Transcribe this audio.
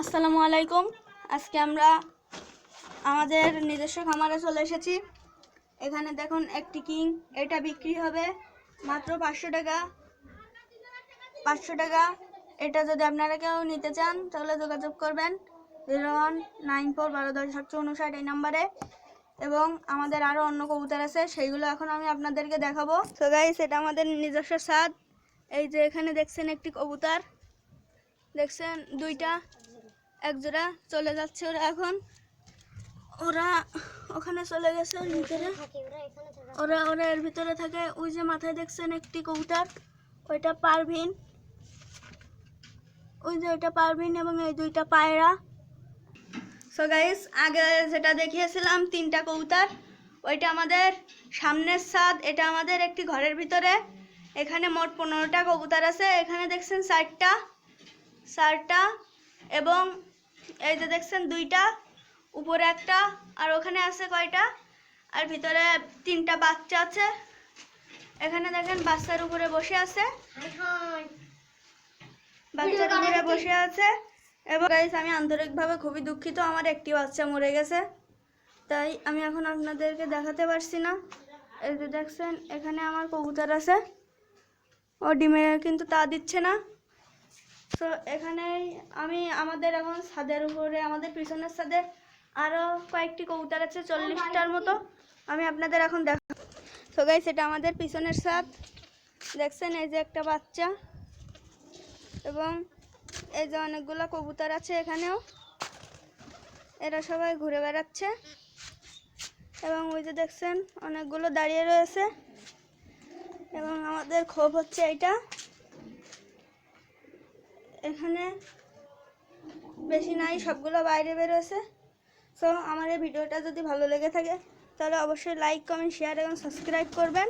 আসসালামু আলাইকুম। আজকে আমরা আমাদের নিজস্ব খামারে চলে এসেছি। এখানে দেখুন একটি কিং, এটা বিক্রি হবে মাত্র 500 টাকা। 500 টাকা। এটা যদি আপনারা কেউ নিতে চান তাহলে যোগাযোগ করবেন 0194120759 এই নাম্বারে। এবং আমাদের আরও অন্য কবুতর আছে, সেইগুলো এখন আমি আপনাদেরকে দেখাবো। সো গাইস, এটা আমাদের নিজস্ব ছাদ। এই যে এখানে দেখছেন একটি কবুতর, দেখছেন দুইটা, এক জোড়া চলে যাচ্ছে। ওরা ওখানে চলে গেছে ভিতরে, ওরা এর ভিতরে থাকে। ওই যে মাথায় দেখছেন একটি কবুতর, ওইটা পারভিন। ওই যে ওইটা পারভিন এবং এই দুইটা পায়রা। সো গাইস, আগে যেটা দেখিয়েছিলাম 3টা কবুতর, ওইটা আমাদের সামনের ছাদ। এটা আমাদের একটি ঘরের ভিতরে। এখানে মোট 15টা কবুতর আছে। এখানে দেখছেন 4টা এবং এই যে দেখছেন 2টা, উপরে একটা, আর ওখানে আছে কয়টা, আর ভিতরে 3টা বাচ্চা আছে। এখানে দেখেন বাচ্চার উপরে বসে আছে, বাচ্চার উপরে বসে আছে। এবং গাইস, আমি আন্তরিকভাবে খুবই দুঃখিত, আমার একটি বাচ্চা মরে গেছে, তাই আমি এখন আপনাদেরকে দেখাতে পারছি না। এই যে দেখছেন এখানে আমার কবুতর আছে, ও ডিমে কিন্তু তা দিচ্ছে না। তো এখানেই আমি আমাদের এখন ছাদের উপরে, আমাদের পিছনের ছাদে আরও কয়েকটি কবুতর আছে, 40টার মতো। আমি আপনাদের এখন দেখাবো। তো গাইস, এটা আমাদের পিছনের ছাদ। দেখছেন এই যে একটা বাচ্চা, এবং এই যে অনেকগুলো কবুতর আছে এখানেও। এরা সবাই ঘুরে বেড়াচ্ছে, এবং ওই যে দেখছেন অনেকগুলো দাঁড়িয়ে রয়েছে। এবং আমাদের ক্ষোভ হচ্ছে এইটা, এখানে বেশি নাই, সবগুলো বাইরে বেরোছে। সো আমার এই ভিডিওটা যদি ভালো লেগে থাকে তাহলে অবশ্যই লাইক, কমেন্ট, শেয়ার এবং সাবস্ক্রাইব করবেন।